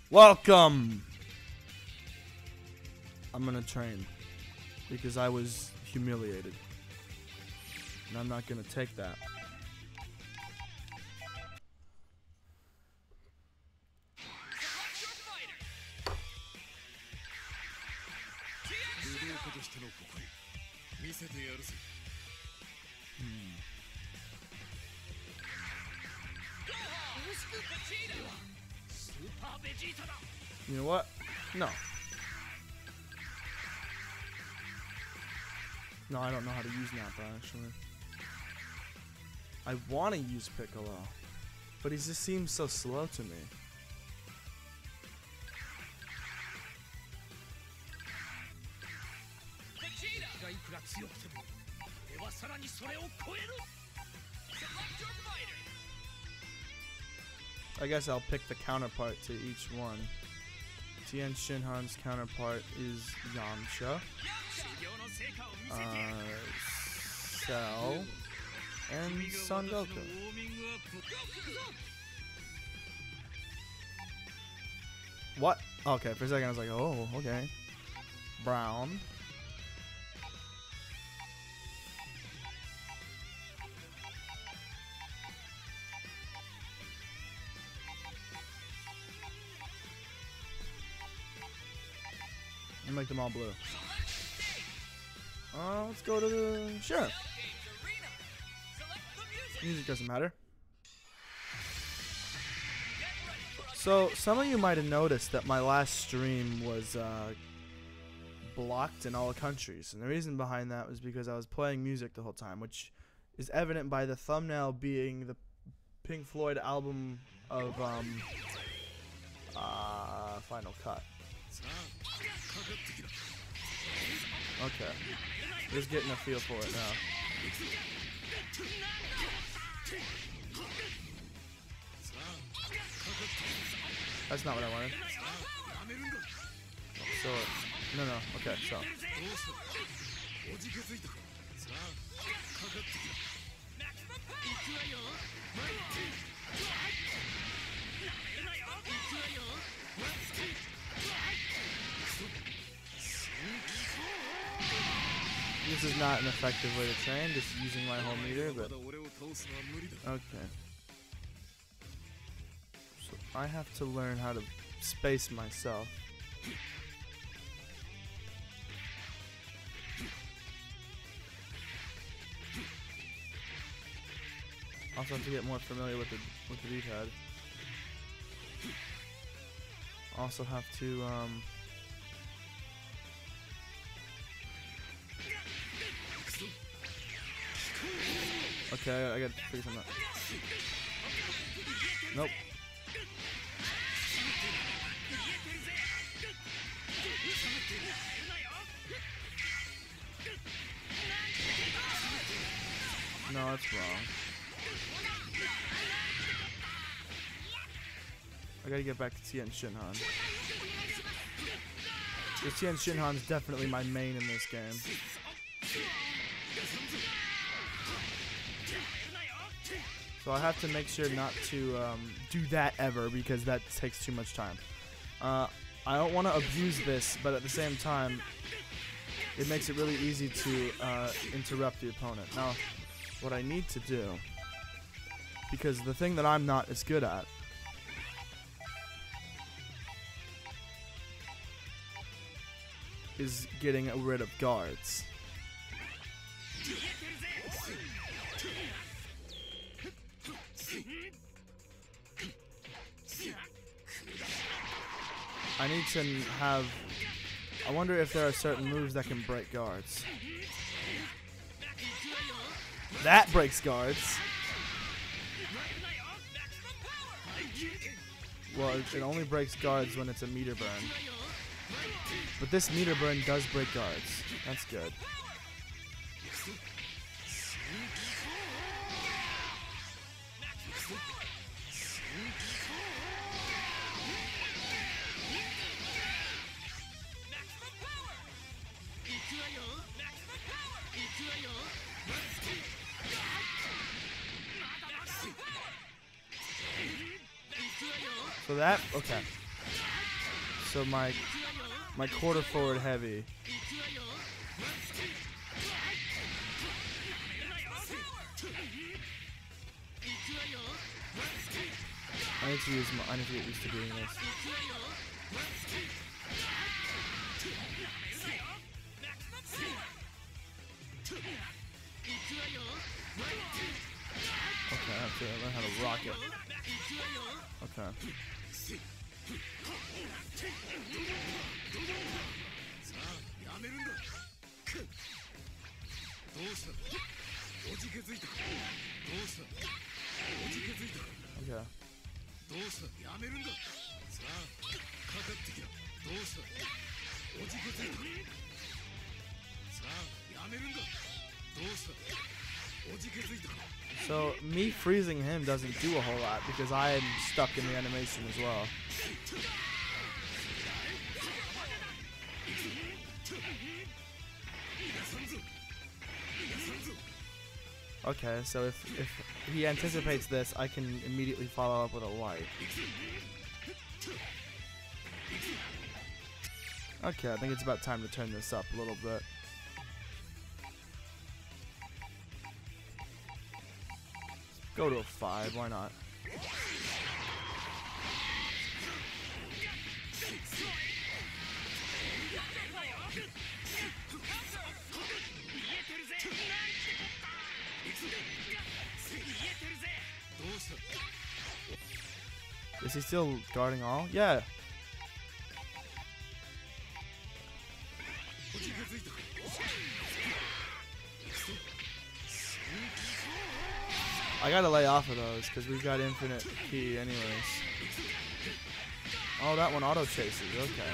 Welcome! I'm gonna train. Because I was humiliated. And I'm not gonna take that. You know what? No. No, I don't know how to use Nappa, actually. I want to use Piccolo, but he just seems so slow to me. I guess I'll pick the counterpart to each one. Tien Shinhan's counterpart is Yamcha, Cell, and Son Goku. What? Okay, for a second I was like, oh, okay. Brown. And make them all blue. Let's go to the... Sure. Music doesn't matter. So, some of you might have noticed that my last stream was blocked in all countries. And the reason behind that was because I was playing music the whole time, which is evident by the thumbnail being the Pink Floyd album of Final Cut. Okay. Just getting a feel for it now. That's not what I wanted. So, no, okay, so. This is not an effective way to train, just using my whole meter, but... Okay. So I have to learn how to space myself. Also have to get more familiar with the D-pad. Also have to okay, I gotta figure something out. Nope. No, that's wrong. I gotta get back to Tien Shinhan. Because Tien Shinhan is definitely my main in this game. So I have to make sure not to do that ever, because that takes too much time. I don't want to abuse this, but at the same time, it makes it really easy to interrupt the opponent. Now, what I need to do, because the thing that I'm not as good at, is getting rid of guards. I need to have... I wonder if there are certain moves that can break guards. That breaks guards. Well, it only breaks guards when it's a meter burn. But this meter burn does break guards. That's good. So that, okay. So my quarter forward heavy. I need to get used to doing this. Okay, I have to learn how to rock it. Okay. Okay. So me freezing him doesn't do a whole lot because I am stuck in the animation as well. Okay, so if he anticipates this, I can immediately follow up with a light. Okay, I think it's about time to turn this up a little bit. Go to a 5, why not? Is he still guarding all? Yeah. I gotta lay off of those because we've got infinite key anyways. Oh, that one auto chases. Okay.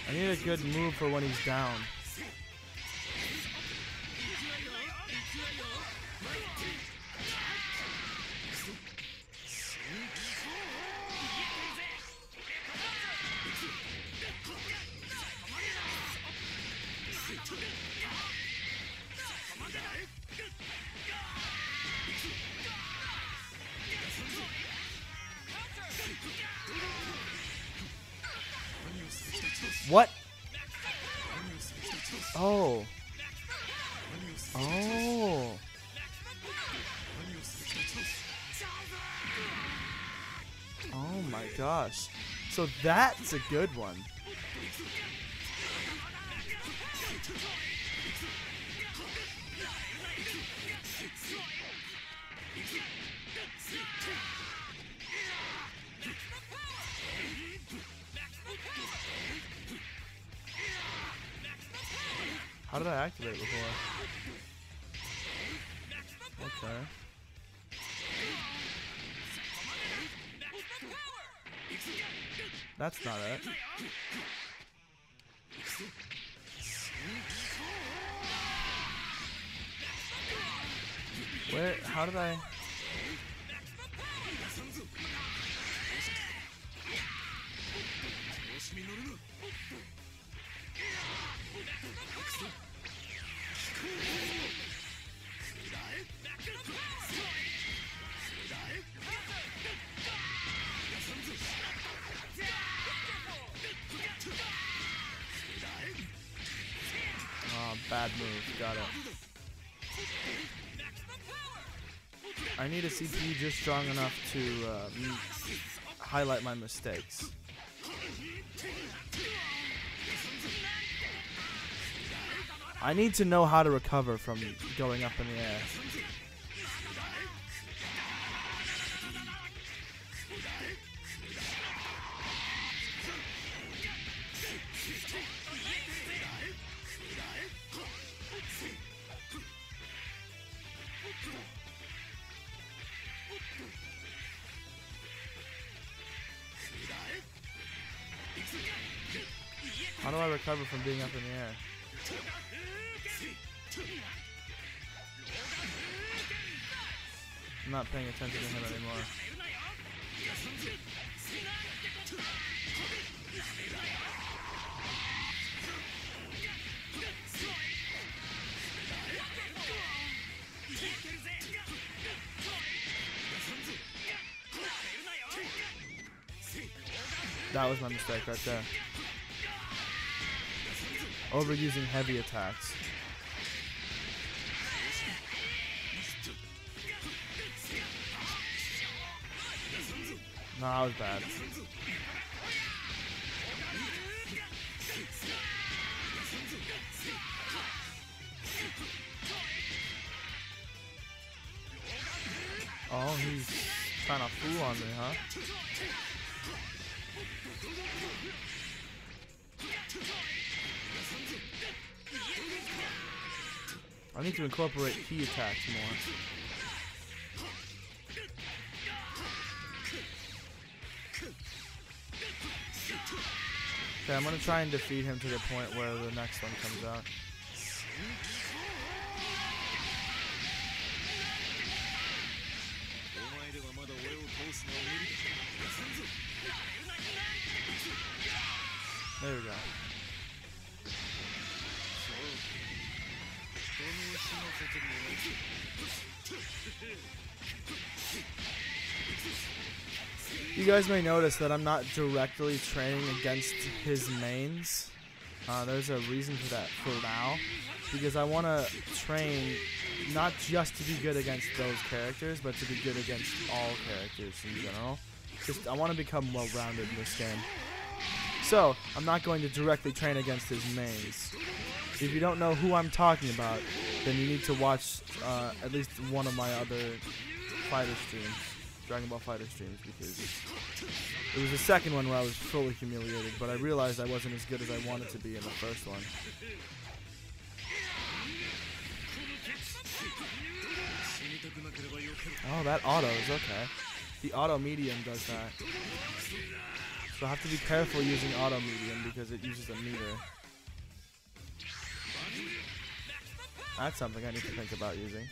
I need a good move for when he's down. What? Oh. Oh. Oh my gosh. So that's a good one. How did I activate before? Okay. That's not it. Where? How did I? Oh, bad move. Got it. I need a CPU just strong enough to highlight my mistakes. I need to know how to recover from going up in the air. How do I recover from being up in the air? I'm not paying attention to him anymore. That was my mistake right there. Overusing heavy attacks. No, that was bad. Oh, he's trying to fool on me, huh? I need to incorporate key attacks more. Okay, I'm gonna try and defeat him to the point where the next one comes out. There we go. You guys may notice that I'm not directly training against his mains. There's a reason for that for now, because I want to train not just to be good against those characters, but to be good against all characters in general. Just I want to become well-rounded in this game. So, I'm not going to directly train against his mains. If you don't know who I'm talking about, then you need to watch at least one of my other fighter streams, Dragon Ball Fighter streams, because it was the second one where I was fully humiliated, but I realized I wasn't as good as I wanted to be in the first one. Oh, that auto is okay. The auto medium does that. So I have to be careful using auto medium because it uses a meter. That's something I need to think about using.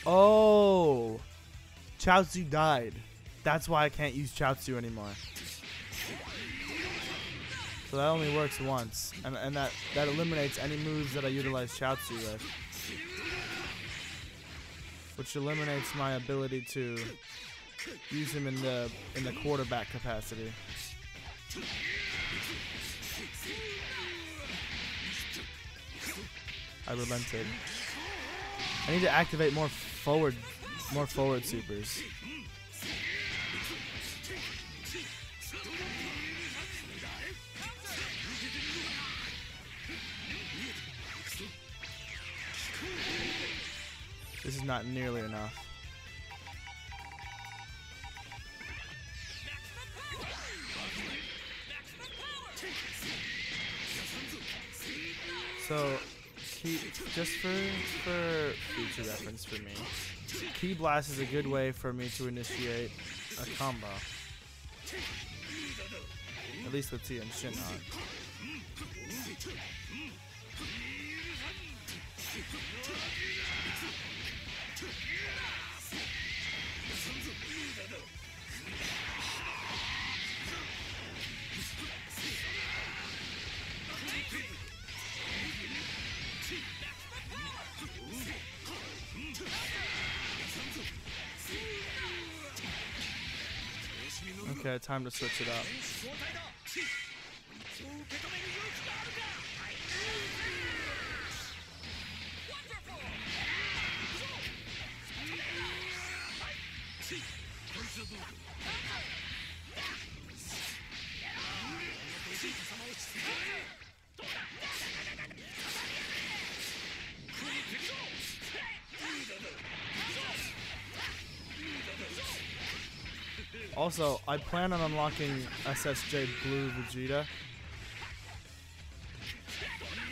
Oh, Chaozu died. That's why I can't use Chaozu anymore. So that only works once, and that eliminates any moves that I utilize Chaozu with, which eliminates my ability to use him in the quarterback capacity. I relented. I need to activate more forward supers. This is not nearly enough. So, just for future reference for me, Ki Blast is a good way for me to initiate a combo. At least with T and Shinhan. Okay, time to switch it up. Also, I plan on unlocking SSJ Blue Vegeta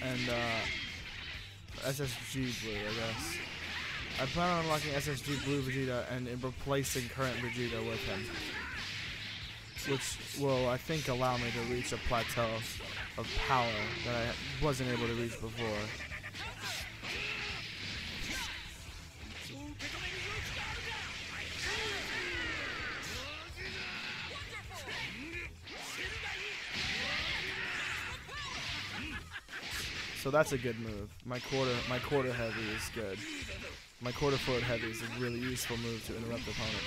and SSG Blue, I guess. I plan on unlocking SSG Blue Vegeta and replacing current Vegeta with him. which will, I think, allow me to reach a plateau of power that I wasn't able to reach before. So that's a good move. My quarter heavy is good. My quarter forward heavy is a really useful move to interrupt the opponent.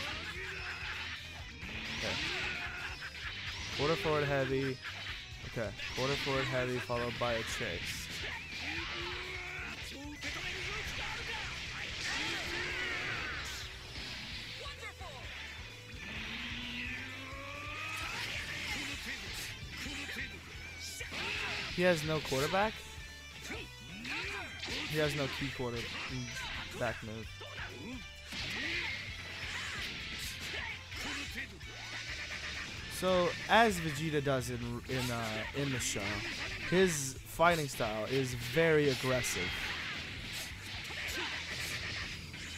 Okay. Quarter forward heavy. Okay. Quarter forward heavy followed by a chase. He has no quarterback? He has no key quarterback move. So, as Vegeta does in the show, his fighting style is very aggressive,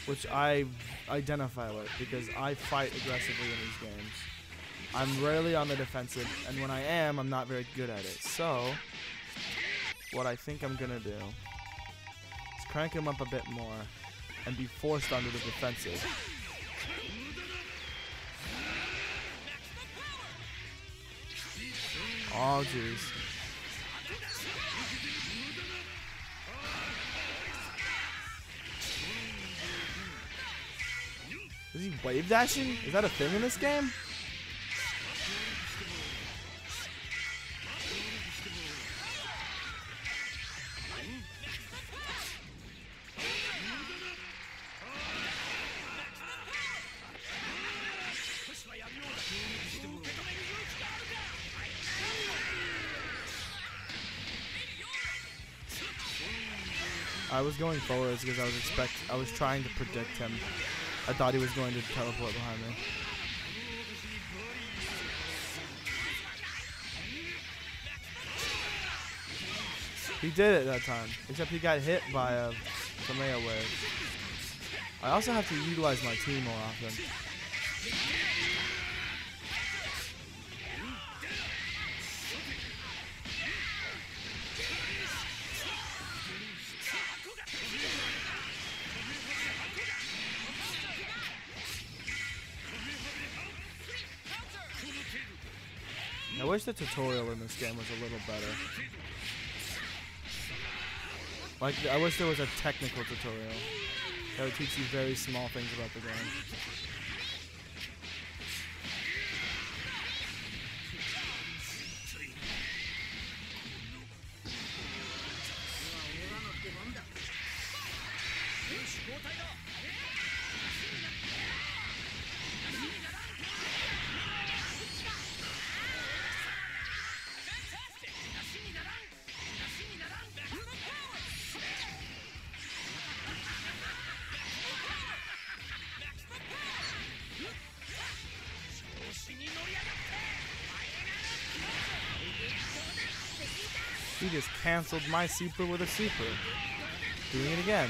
which I identify with because I fight aggressively in these games. I'm rarely on the defensive, and when I am, I'm not very good at it. So, what I think I'm gonna do is crank him up a bit more and be forced onto the defensive. Oh, jeez. Is he wave dashing? Is that a thing in this game? I was going forwards because I was trying to predict him. I thought he was going to teleport behind me. He did it that time, except he got hit by a Kamea wave. I also have to utilize my team more often. I wish the tutorial in this game was a little better. Like, I wish there was a technical tutorial that would teach you very small things about the game. He just canceled my super with a super. Doing it again.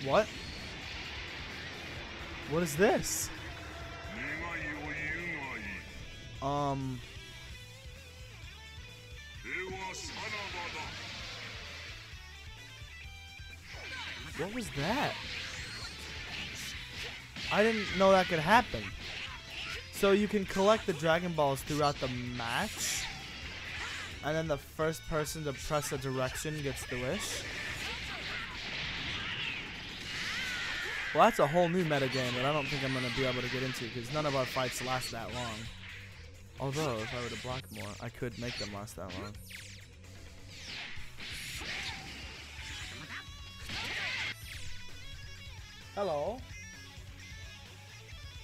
What? What is this? What was that? I didn't know that could happen. So you can collect the Dragon Balls throughout the match, and then the first person to press a direction gets the wish. Well, that's a whole new metagame that I don't think I'm going to be able to get into because none of our fights last that long. Although, if I were to block more, I could make them last that long. Hello.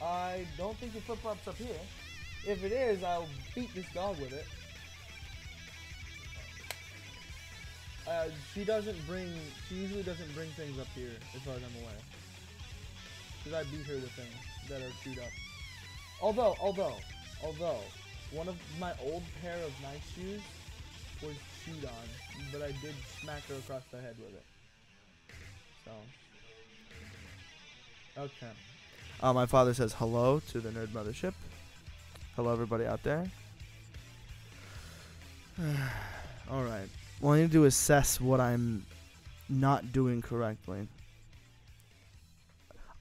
I don't think your flip-flop's up here. If it is, I'll beat this dog with it. She usually doesn't bring things up here, as far as I'm aware. Because I beat her with things that are chewed up. Although, one of my old pair of nice shoes was chewed on, but I did smack her across the head with it. So. Okay. My father says hello to the Nerd Mothership. Hello, everybody out there. Alright. Well, I need to assess what I'm not doing correctly.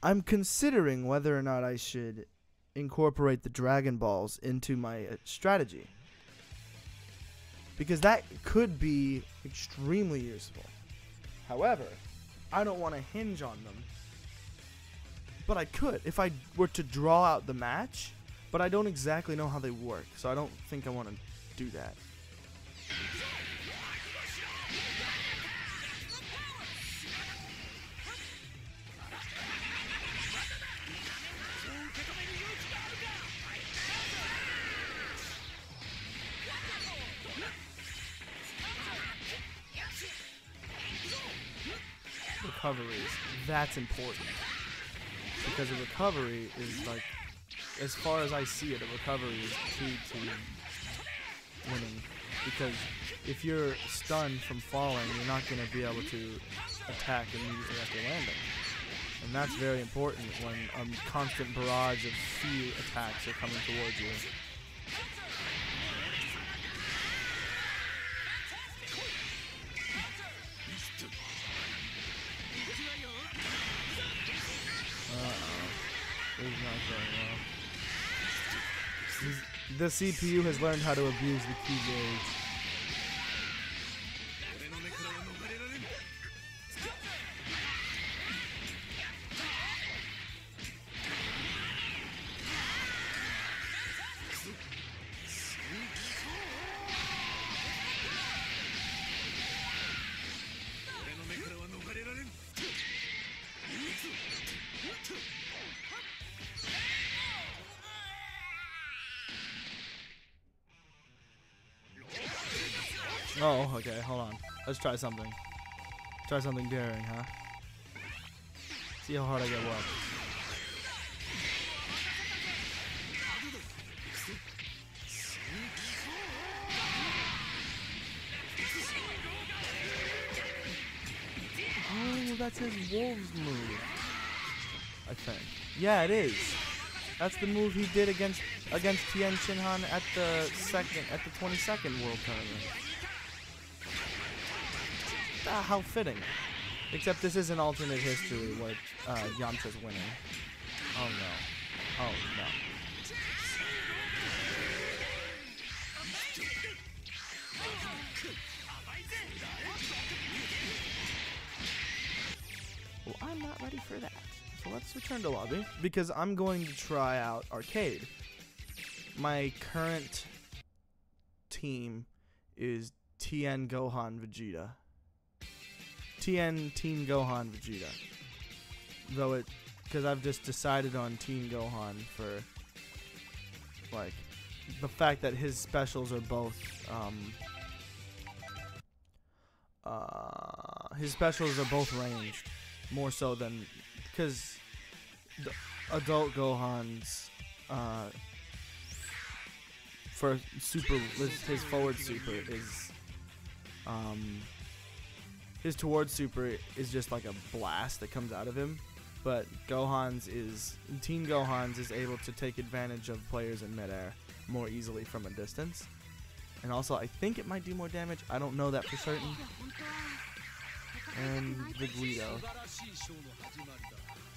I'm considering whether or not I should incorporate the Dragon Balls into my strategy. Because that could be extremely useful. However, I don't want to hinge on them. But I could if I were to draw out the match, but I don't exactly know how they work, so I don't think I want to do that. Recoveries, that's important. Because a recovery is like, as far as I see it, a recovery is key to winning. Because if you're stunned from falling, you're not going to be able to attack immediately after landing. And that's very important when a constant barrage of few attacks are coming towards you. This is not going well. The CPU has learned how to abuse the key gauge. Oh, okay, hold on. Let's try something. Try something daring, huh? See how hard I get whooped. Oh, that's his wolves move. I think. Yeah, it is. That's the move he did against Tien Shinhan at the 22nd World Tournament. How fitting. Except this is an alternate history where Yamcha's winning. Oh no. Oh no. Well, I'm not ready for that. So let's return to lobby because I'm going to try out arcade. My current team is Tien Gohan Vegeta. Tien Gohan Vegeta. Though because I've just decided on Tien Gohan for like the fact that his specials are both ranged more so than because the adult Gohan's for super his forward super is his towards super is just like a blast that comes out of him, but Teen Gohan's is able to take advantage of players in midair more easily from a distance, and also I think it might do more damage. I don't know that for certain. And the Guido.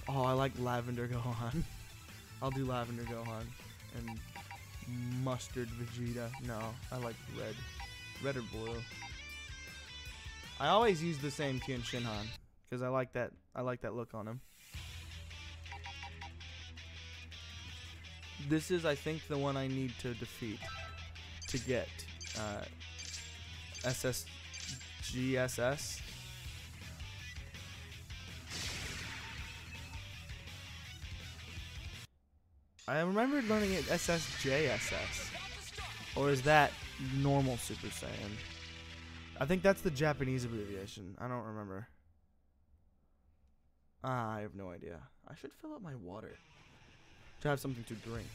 Oh, I like Lavender Gohan. I'll do Lavender Gohan and Mustard Vegeta. No, I like red or blue. I always use the same Tien Shinhan because I like that look on him. This is, I think, the one I need to defeat to get SSGSS. I remembered learning it SSJSS. Or is that normal Super Saiyan? I think that's the Japanese abbreviation. I don't remember. I have no idea. I should fill up my water to have something to drink.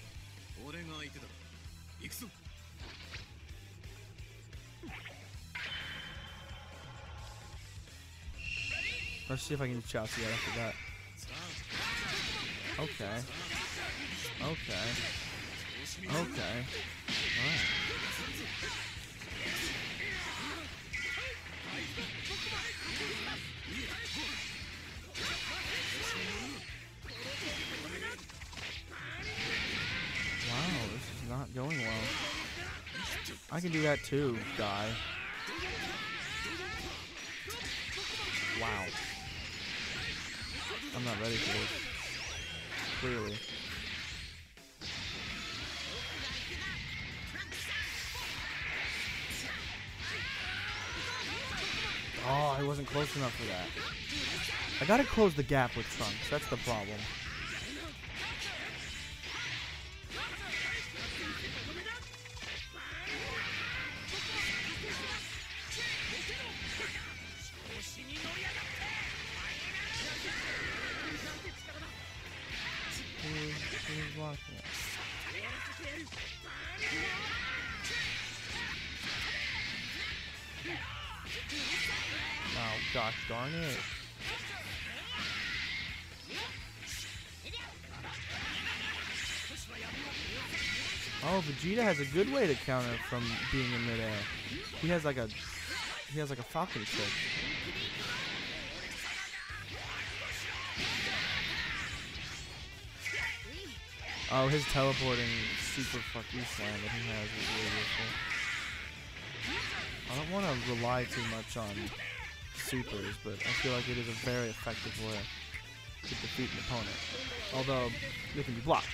Let's see if I can use Chaozu right after that. Okay. Okay. Okay. Alright. Wow, this is not going well. I can do that too, guy. Wow. I'm not ready for this. Clearly. Oh, I wasn't close enough for that. I gotta close the gap with Trunks. That's the problem. Who's blocking it? Oh, gosh darn it. Oh, Vegeta has a good way to counter from being in midair. He has like a falcon trick. Oh, his teleporting super fucking slam that he has is really useful. I don't want to rely too much on supers, but I feel like it is a very effective way to defeat an opponent. Although, it can be blocked.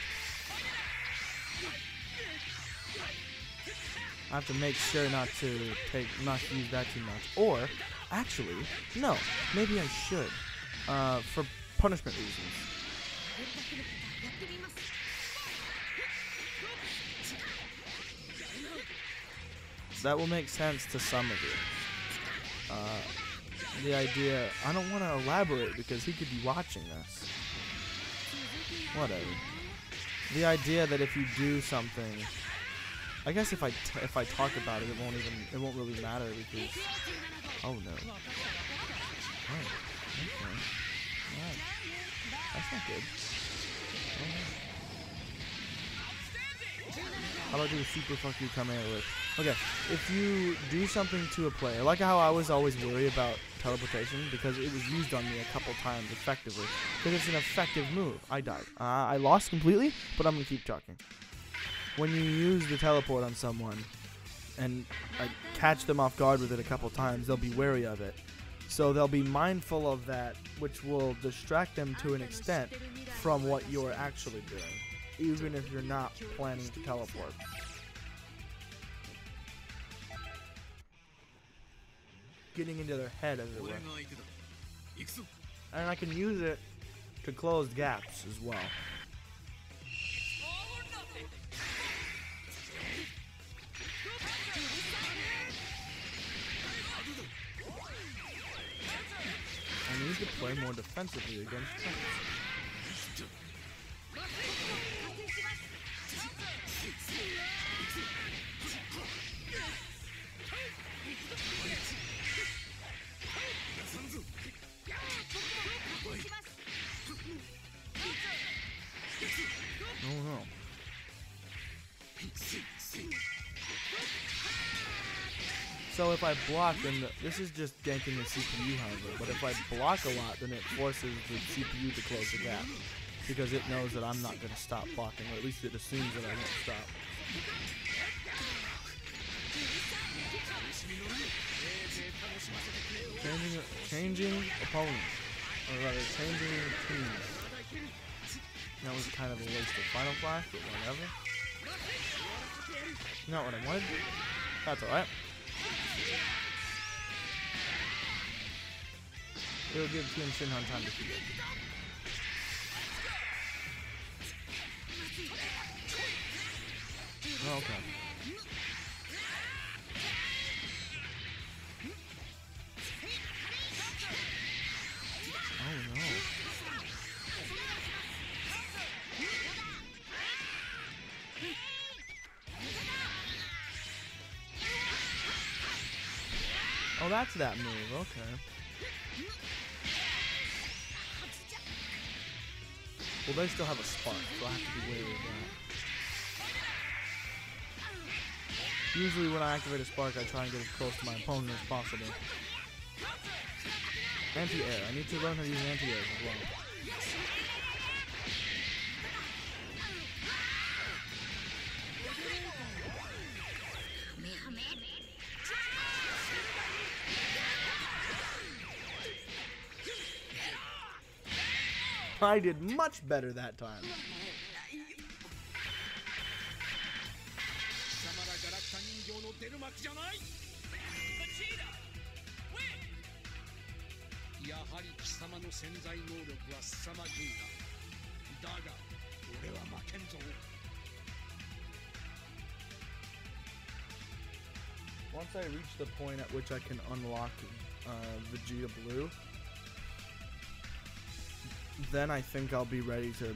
I have to make sure not to use that too much. Or, actually, no, maybe I should. For punishment reasons. That will make sense to some of you. The idea, I don't want to elaborate because he could be watching this. Whatever. The idea that if you do something, I guess if I talk about it, it won't really matter because, oh no. Oh, okay. Alright. That's not good. How about do a super fuck you come in with? Okay, if you do something to a player, like how I was always worried about teleportation because it was used on me a couple times effectively, because it's an effective move. I died. I lost completely, but I'm gonna keep talking. When you use the teleport on someone and catch them off guard with it a couple times, they'll be wary of it. So they'll be mindful of that, which will distract them to an extent from what you're actually doing, even if you're not planning to teleport. Getting into their head, as it were. And I can use it to close gaps as well. I need to play more defensively against Trunks. Oh no. So if I block, then this is just ganking the CPU, however. But if I block a lot, then it forces the CPU to close the gap. Because it knows that I'm not going to stop blocking, or at least it assumes that I won't stop. Changing opponents. Or rather, changing teams. That was kind of a waste of Final Flash, but whatever. Not what I wanted. That's alright. It'll give Team Shinhan time to heal. Oh, okay. Oh no. Oh, that's that move. Okay. Well, they still have a spark, so I have to be wary of that. Usually when I activate a spark, I try and get as close to my opponent as possible. Anti-air. I need to learn how to use anti-air as well. I did much better that time. Once I reach the point at which I can unlock Vegeta Blue, then I think I'll be ready to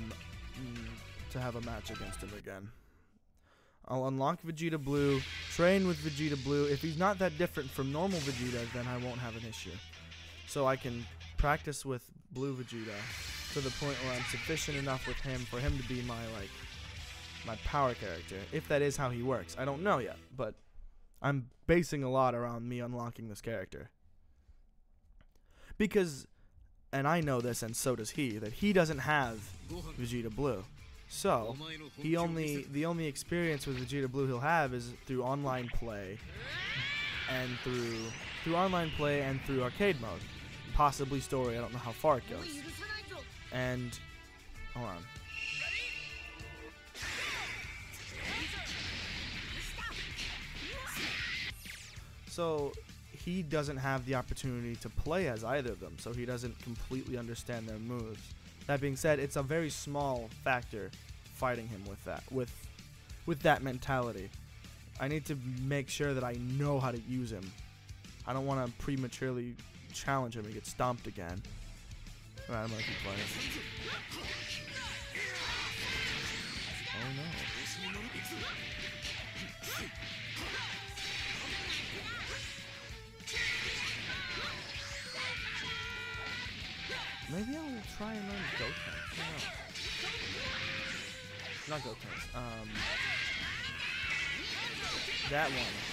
have a match against him again. I'll unlock Vegeta Blue, train with Vegeta Blue. If he's not that different from normal Vegeta, then I won't have an issue. So I can practice with Blue Vegeta to the point where I'm sufficient enough with him for him to be my power character. If that is how he works. I don't know yet, but I'm basing a lot around me unlocking this character. Because, and I know this and so does he, that he doesn't have Vegeta Blue. So, the only experience with Vegeta Blue he'll have is through online play and through online play and through arcade mode. Possibly story, I don't know how far it goes. And hold on. So he doesn't have the opportunity to play as either of them, so he doesn't completely understand their moves. That being said, it's a very small factor fighting him with that mentality. I need to make sure that I know how to use him. I don't want to prematurely challenge him and get stomped again. Alright, I'm gonna keep playing. Oh no. Maybe I'll try and learn Gotenks. No. Not Gotenks.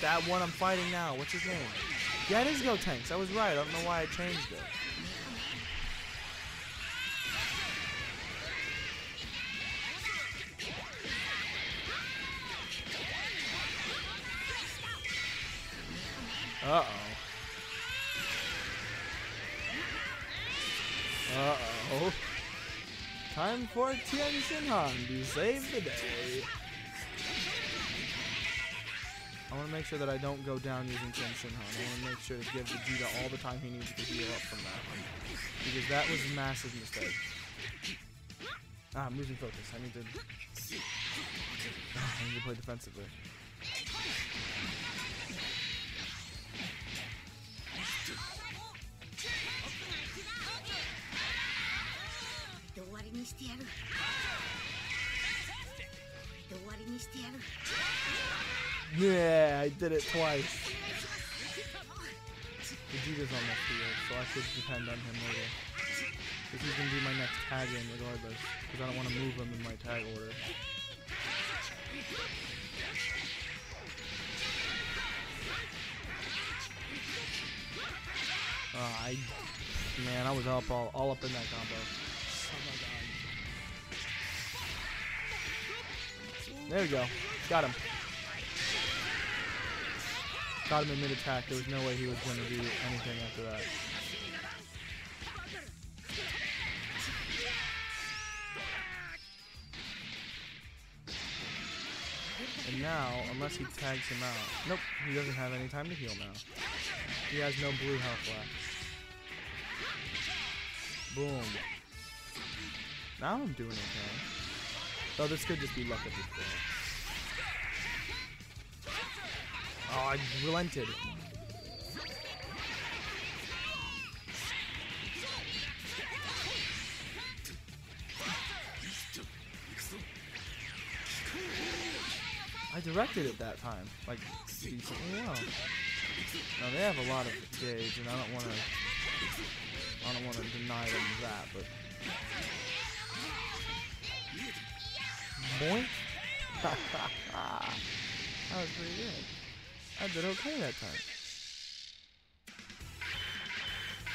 That one I'm fighting now. What's his name? Yeah, it is Gotenks. I was right. I don't know why I changed it. Uh-oh. Uh-oh. Time for Tien Shinhan to save the day. I want to make sure that I don't go down using Tien Shinhan. I want to make sure to give Vegeta all the time he needs to heal up from that one. Because that was a massive mistake. Ah, I'm losing focus. I need to play defensively. Yeah, I did it twice. Vegeta's on the field, so I should depend on him later. Because he's going to be my next tag in regardless. Because I don't want to move him in my tag order. Man, I was all up in that combo. Oh my god. There we go. Got him. Got him in mid-attack. There was no way he was going to do anything after that. And now, unless he tags him out, nope, he doesn't have any time to heal now. He has no blue health left. Boom. Now I'm doing okay. Though this could just be luck at this point. Oh, I relented. I directed it that time, like decently well. Now they have a lot of gauge, and I don't want to deny them that, but boink. That was pretty good. I did okay that time.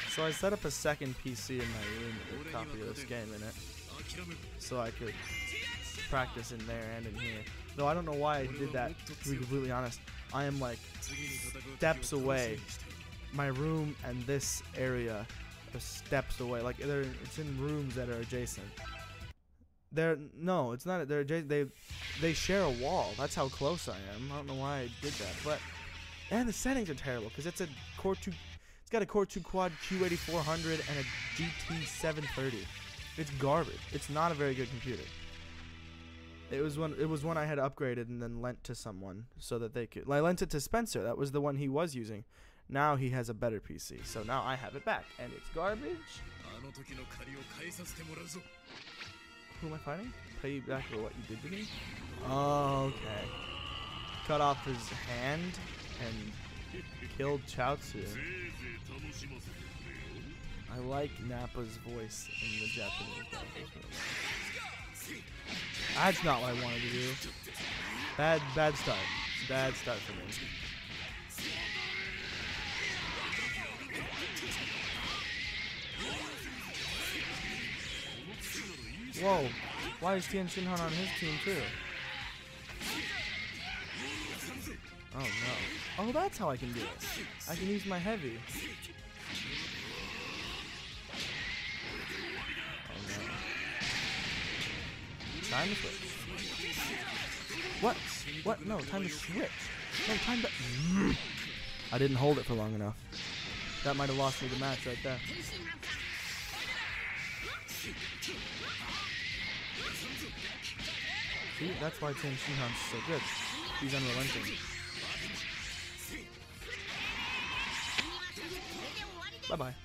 So I set up a second PC in my room with a copy of this game in it, so I could practice in there and in here. Though I don't know why I did that, to be completely honest. I am like steps away. My room and this area are steps away. Like it's in rooms that are adjacent. No, it's not. They're adjacent. They share a wall. That's how close I am. I don't know why I did that, but and the settings are terrible because it's a Core 2. It's got a Core 2 Quad Q8400 and a GT 730. It's garbage. It's not a very good computer. It was one I had upgraded and then lent to someone so that they could. I lent it to Spencer. That was the one he was using. Now he has a better PC, so now I have it back, and it's garbage. Who am I fighting? Pay you back for what you did to me? Oh, okay. Cut off his hand and killed Chaozu. I like Nappa's voice in the Japanese version. That's not what I wanted to do. Bad start. Bad start for me. Whoa. Why is Tien Shinhan on his team too? Oh no. Oh, that's how I can do it. I can use my heavy. Time to switch. What? What? No, time to switch. No, time to... I didn't hold it for long enough. That might have lost me the match right there. See, that's why Tien Shinhan's so good. He's unrelenting. Bye-bye.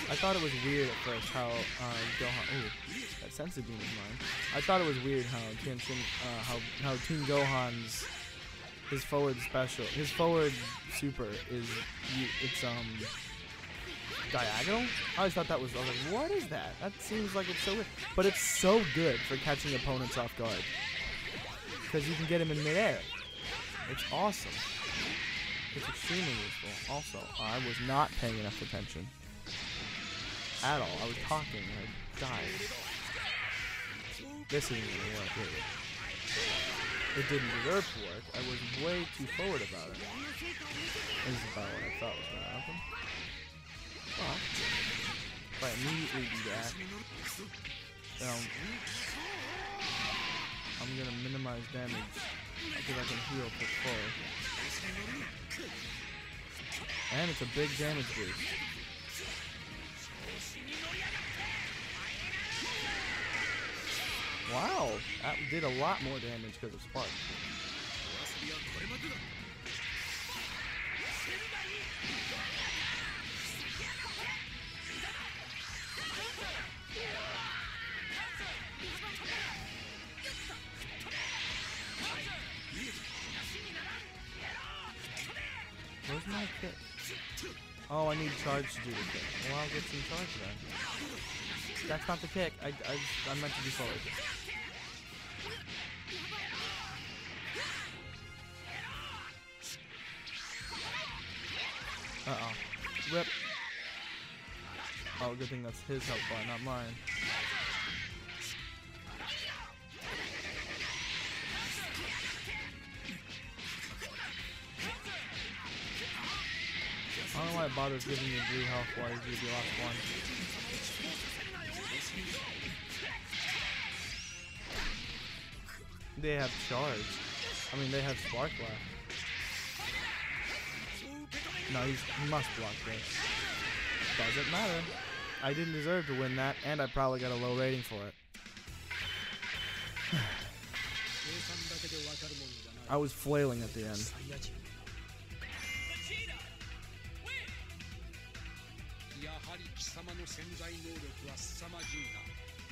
I thought it was weird at first how Gohan. Ooh, that senzu beam is mine. I thought it was weird how how Team Gohan's his forward special, his forward super is diagonal. I always thought that was. I was like, what is that? That seems like it's so weird, but it's so good for catching opponents off guard because you can get him in midair. It's awesome. It's extremely useful. Also, I was not paying enough attention. At all. I was talking and I died. This isn't gonna work, really. It didn't deserve to work. I was way too forward about it. This is about what I thought was gonna happen. But if I immediately do that, then I'm gonna minimize damage because I can heal to full. And it's a big damage boost. Wow, that did a lot more damage because of Spark. Where's my kick? Oh, I need charge to do the kick. Well, I'll get some charge then. That's not the kick. I meant to do forward. Uh-oh. Rip. Oh, good thing that's his health bar, not mine. I don't know why it bothers giving you blue health while you do the last one. they have charge. I mean, they have spark left. No, he must block this. Doesn't matter. I didn't deserve to win that, and I probably got a low rating for it. I was flailing at the end.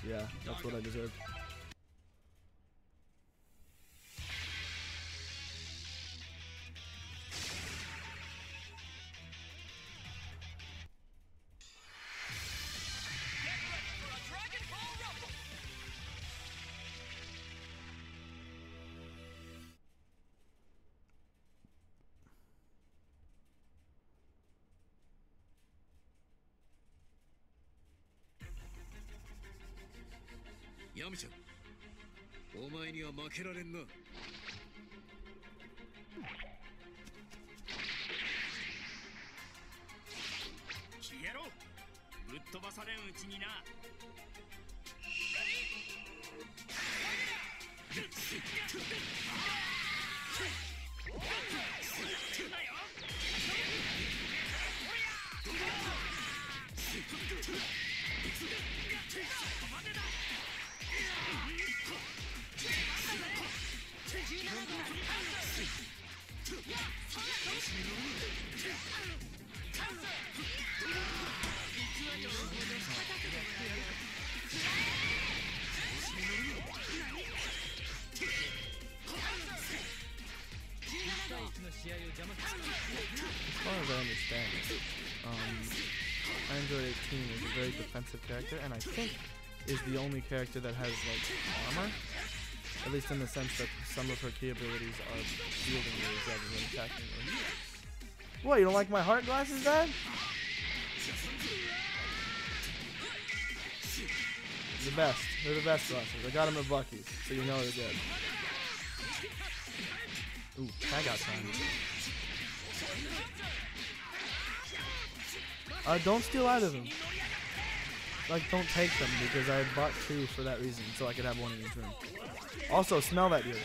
Yeah, that's what I deserved. Yamcha, お前には負けられんな。消えろ。ぶっ飛ばされんうちにな。As far as I understand it, Android 18 is a very defensive character, and I think is the only character that has like armor, at least in the sense that some of her key abilities are shielding moves rather than attacking moves. What, you don't like my heart glasses, Dad? The best. They're the best glasses. I got them at Bucky's, so you know they're good. Ooh, tag out time. Don't steal either of them. Like, don't take them, because I bought 2 for that reason, so I could have one in each room. Also, smell that weird.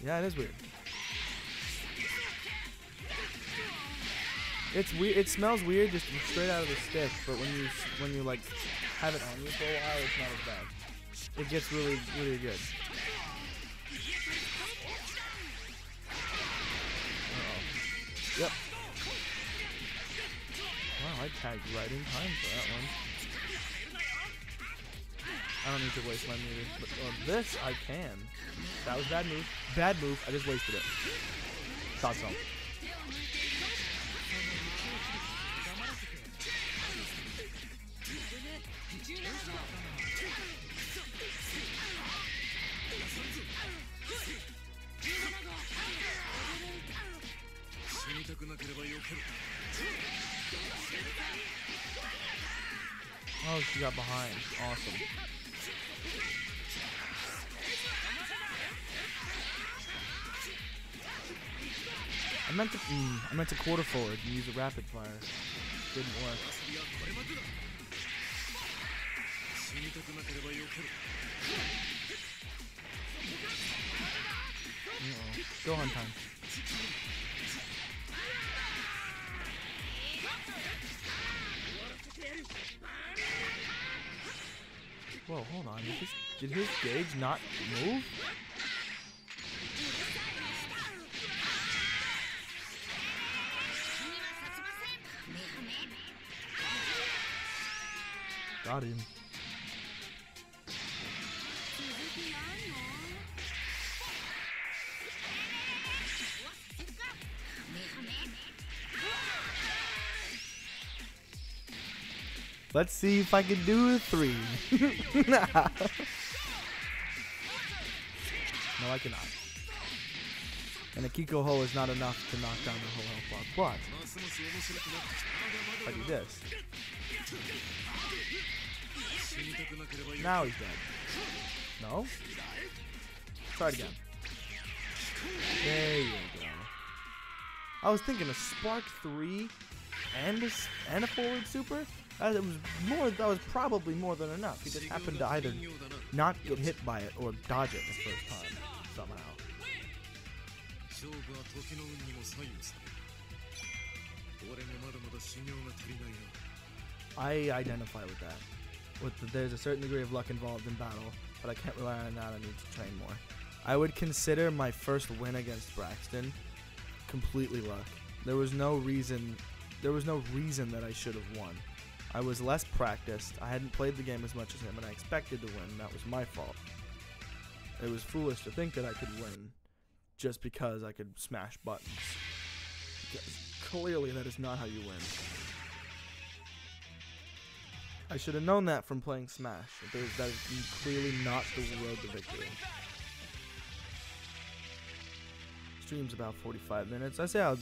Yeah, it is weird. It's weird. It smells weird just straight out of the stick, but when you like have it on you for a while, it's not as bad. It gets really, really good. Uh-oh. Yep. Wow, I tagged right in time for that one. I don't need to waste my meter, but this I can. That was bad move. Bad move. I just wasted it. Thought so. Oh, she got behind. Awesome. I meant to quarter forward and use a rapid fire. Didn't work. Uh-oh. Gohan time. Whoa, hold on. Did his gauge not move? Got him. Let's see if I can do a 3. No, I cannot. And a Kiko Ho is not enough to knock down the whole health block. But if I do this. Now he's dead. No? Try it again. There you go. I was thinking a Spark 3 and a forward super? It was more. That was probably more than enough. He just happened to either not get hit by it or dodge it the first time somehow. I identify with that. There's a certain degree of luck involved in battle, but I can't rely on that. I need to train more. I would consider my first win against Braxton completely luck. There was no reason that I should have won. I was less practiced. I hadn't played the game as much as him, and I expected to win. That was my fault. It was foolish to think that I could win just because I could smash buttons. Clearly, that is not how you win. I should have known that from playing Smash. That is clearly not the road to victory. Stream's about 45 minutes. I say I'll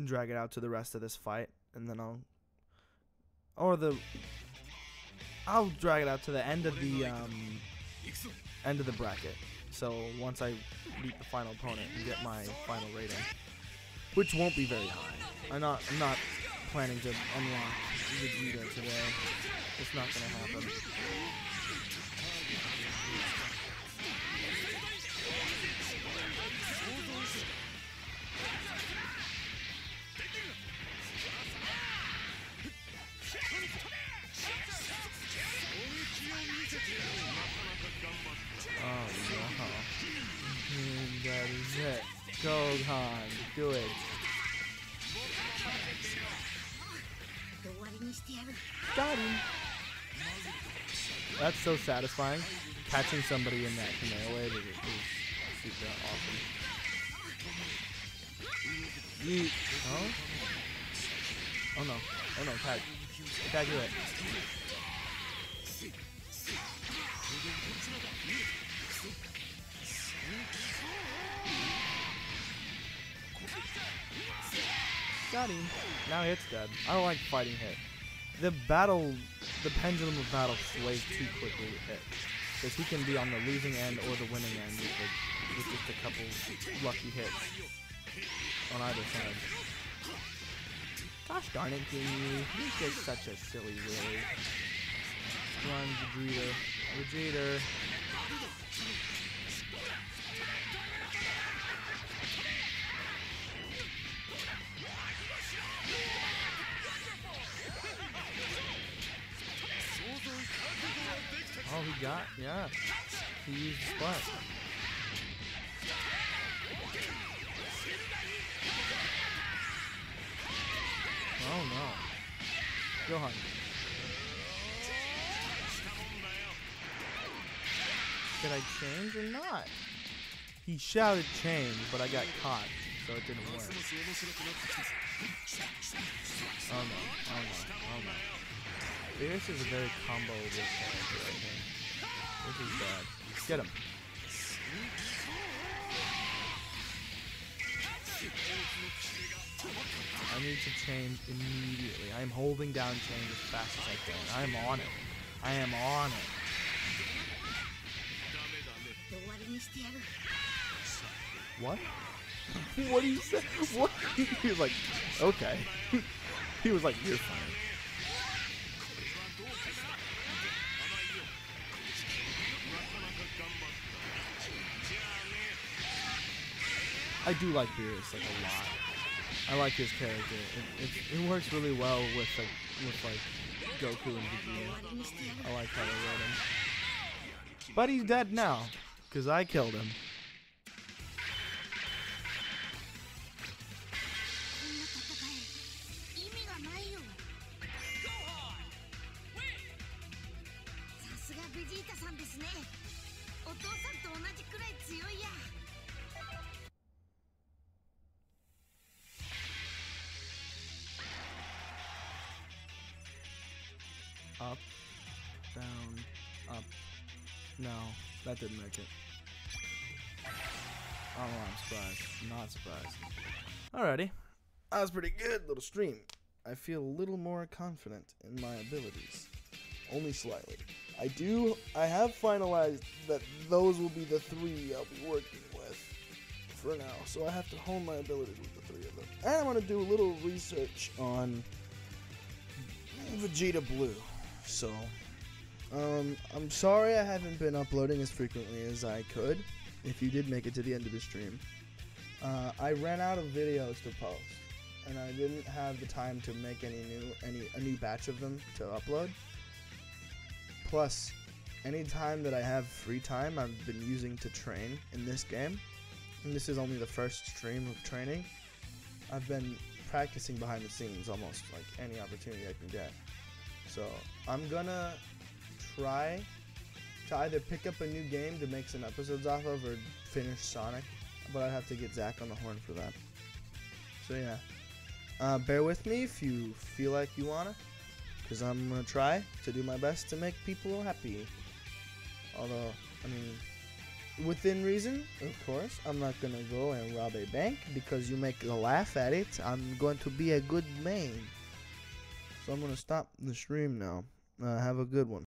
drag it out to the rest of this fight, and then I'll drag it out to the end of the bracket. So once I beat the final opponent and get my final rating, which won't be very high. I'm not planning to unlock Vegeta today. It's not gonna happen. Oh no. That is it. Gohan, do it. Got him. That's so satisfying. Catching somebody in that Kamehameha is super awesome. Yeet. Oh? Oh no. Oh no, tag. Tag you it. Got him. Now Hit's dead. I don't like fighting Hit. The pendulum of battle sways too quickly with Hit. Because he can be on the losing end or the winning end with just a couple lucky hits on either side. Gosh darn it, Ginyu. He's just such a silly willy. Run, Vegeta. Vegeta. Oh, he got, yeah. He used the spot. Oh no. Gohan. Did I change or not? He shouted change, but I got caught, so it didn't work. Oh no, oh no, oh no. This is a very combo-able character right here. This is bad. Get him. I need to change immediately. I am holding down change as fast as I can. I am on it. I am on it. What? What did he say? What? He was like, okay. He was like, you're fine. I do like Beerus like a lot. I like his character. It works really well with like Goku and Vegeta. I like how they wrote him. But he's dead now, cause I killed him. Up, down, up. No, that didn't make it. Oh, I'm surprised. Not surprised. Alrighty. That was pretty good, little stream. I feel a little more confident in my abilities. Only slightly. I have finalized that those will be the three I'll be working with for now. So I have to hone my abilities with the three of them. And I'm going to do a little research on Vegeta Blue. So, I'm sorry I haven't been uploading as frequently as I could. If you did make it to the end of the stream, I ran out of videos to post, and I didn't have the time to make a new batch of them to upload. Plus, any time that I have free time, I've been using to train in this game. And this is only the first stream of training. I've been practicing behind the scenes almost like any opportunity I can get. So I'm gonna try to either pick up a new game to make some episodes off of or finish Sonic, but I'd have to get Zach on the horn for that. So yeah, bear with me if you feel like you wanna, because I'm gonna try to do my best to make people happy. Although, I mean, within reason, of course. I'm not gonna go and rob a bank because you make a laugh at it. I'm going to be a good man. So I'm gonna stop the stream now. Have a good one.